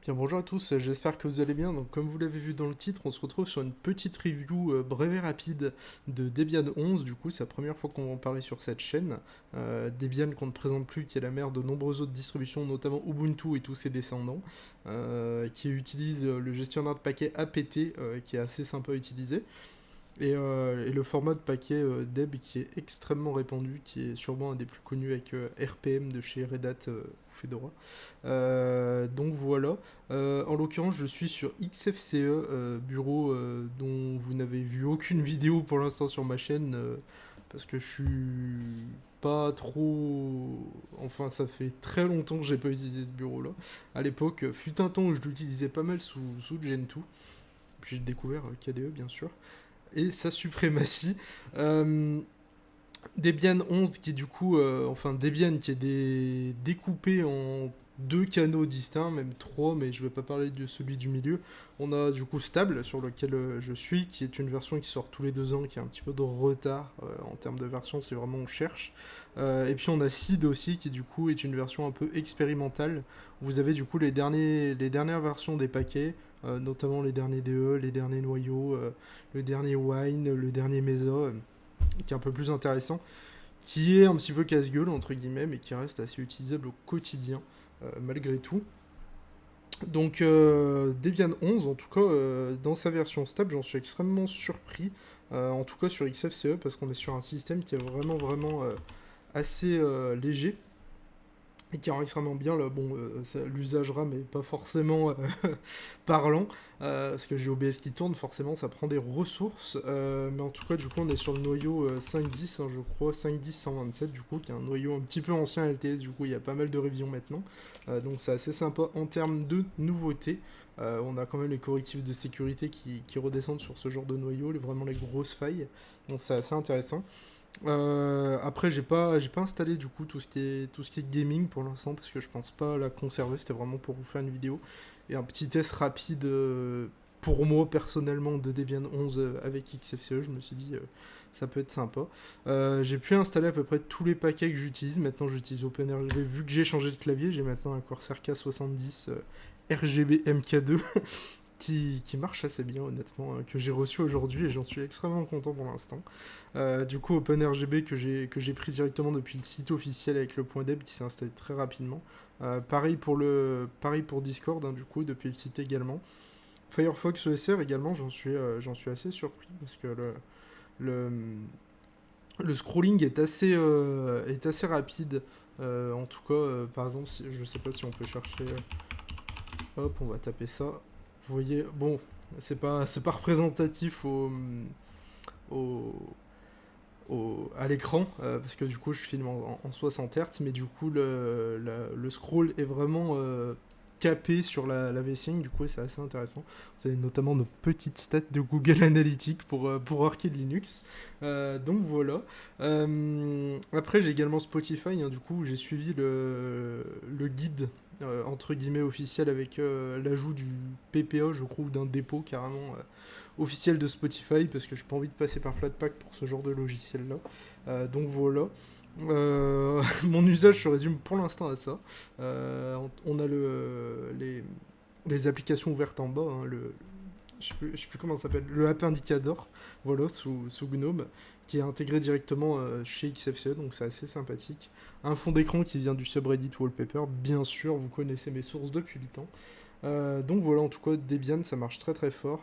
Bien, bonjour à tous, j'espère que vous allez bien. Donc, comme vous l'avez vu dans le titre, on se retrouve sur une petite review brève et rapide de Debian 11. Du coup, c'est la première fois qu'on va en parler sur cette chaîne. Debian qu'on ne présente plus, qui est la mère de nombreuses autres distributions, notamment Ubuntu et tous ses descendants, qui utilise le gestionnaire de paquets apt, qui est assez sympa à utiliser. Et le format de paquet Deb qui est extrêmement répandu, qui est sûrement un des plus connus avec RPM de chez Red Hat ou Fedora. Donc voilà. En l'occurrence, je suis sur XFCE, bureau dont vous n'avez vu aucune vidéo pour l'instant sur ma chaîne, parce que je suis pas trop... Enfin, ça fait très longtemps que j'ai pas utilisé ce bureau-là. À l'époque, fut un temps où je l'utilisais pas mal sous Gentoo. Puis j'ai découvert KDE, bien sûr et sa suprématie. Euh, Debian 11 qui est du coup, enfin Debian qui est découpé en deux canaux distincts, même trois, mais je vais pas parler de celui du milieu. On a du coup Stable sur lequel je suis, qui est une version qui sort tous les 2 ans, qui a un petit peu de retard en termes de version, c'est vraiment on cherche. Et puis on a Seed aussi, qui du coup est une version un peu expérimentale. Vous avez du coup les dernières versions des paquets, notamment les derniers DE, les derniers noyaux, le dernier Wine, le dernier Mesa, qui est un peu plus intéressant, qui est un petit peu casse-gueule, entre guillemets, mais qui reste assez utilisable au quotidien, malgré tout. Donc, Debian 11, en tout cas, dans sa version stable, j'en suis extrêmement surpris, en tout cas sur XFCE, parce qu'on est sur un système qui est vraiment assez léger, et qui rend extrêmement bien. Là, bon, l'usage RAM est pas forcément parlant, parce que j'ai OBS qui tourne, forcément ça prend des ressources, mais en tout cas du coup on est sur le noyau 5.10, hein, je crois, 5.10.127 du coup, qui est un noyau un petit peu ancien LTS, du coup il y a pas mal de révisions maintenant, donc c'est assez sympa en termes de nouveautés. On a quand même les correctifs de sécurité qui redescendent sur ce genre de noyau, vraiment les grosses failles, donc c'est assez intéressant. Après, j'ai pas installé du coup tout ce qui est gaming pour l'instant parce que je pense pas la conserver. C'était vraiment pour vous faire une vidéo et un petit test rapide pour moi personnellement de Debian 11 avec XFCE. Je me suis dit ça peut être sympa. J'ai pu installer à peu près tous les paquets que j'utilise. Maintenant, j'utilise OpenRGB. Vu que j'ai changé de clavier, j'ai maintenant un Corsair K70 RGB MK2 qui marche assez bien honnêtement, que j'ai reçu aujourd'hui et j'en suis extrêmement content pour l'instant. Du coup, OpenRGB que j'ai pris directement depuis le site officiel avec le point .deb qui s'est installé très rapidement. Pareil pour Discord, hein, du coup, depuis le site également. Firefox ESR également, j'en suis assez surpris parce que le, le scrolling est assez rapide. En tout cas, par exemple, si, je sais pas si on peut chercher. Hop, on va taper ça. Vous voyez, bon, c'est pas représentatif au, à l'écran, parce que du coup je filme en 60 Hz, mais du coup le scroll est vraiment capé sur la V-Sync, du coup c'est assez intéressant. Vous avez notamment nos petites stats de Google Analytics pour Arcade Linux. Donc voilà. Après j'ai également Spotify, hein, du coup j'ai suivi le guide entre guillemets officiel avec l'ajout du PPA, je crois, ou d'un dépôt carrément officiel de Spotify parce que j'ai pas envie de passer par Flatpak pour ce genre de logiciel là. Donc voilà. Mon usage se résume pour l'instant à ça. On a les applications ouvertes en bas, hein, je sais plus comment ça s'appelle, le App Indicator, voilà, sous GNOME, qui est intégré directement chez XFCE, donc c'est assez sympathique. Un fond d'écran qui vient du subreddit Wallpaper, bien sûr, vous connaissez mes sources depuis le temps. Donc voilà, en tout cas, Debian, ça marche très fort.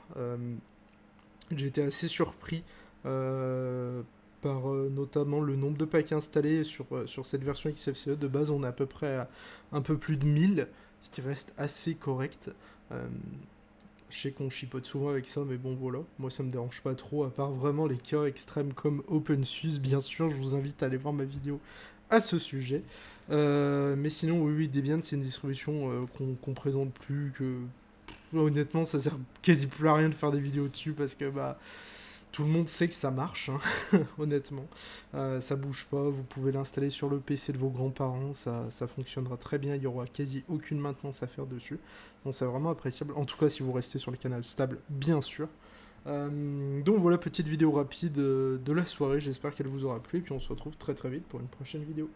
J'ai été assez surpris par notamment le nombre de packs installés sur cette version XFCE. De base, on est à peu près à un peu plus de 1000, ce qui reste assez correct. Euh, je sais qu'on chipote souvent avec ça, mais bon voilà, moi ça me dérange pas trop, à part vraiment les cas extrêmes comme OpenSUSE, bien sûr, je vous invite à aller voir ma vidéo à ce sujet. Mais sinon, oui, Debian, c'est une distribution qu'on présente plus, que honnêtement, ça sert quasi plus à rien de faire des vidéos dessus parce que bah tout le monde sait que ça marche, hein, honnêtement. Ça bouge pas, vous pouvez l'installer sur le PC de vos grands-parents, ça fonctionnera très bien, il y aura quasi aucune maintenance à faire dessus. Donc c'est vraiment appréciable, en tout cas si vous restez sur le canal stable, bien sûr. Donc voilà, petite vidéo rapide de la soirée, j'espère qu'elle vous aura plu, et puis on se retrouve très vite pour une prochaine vidéo.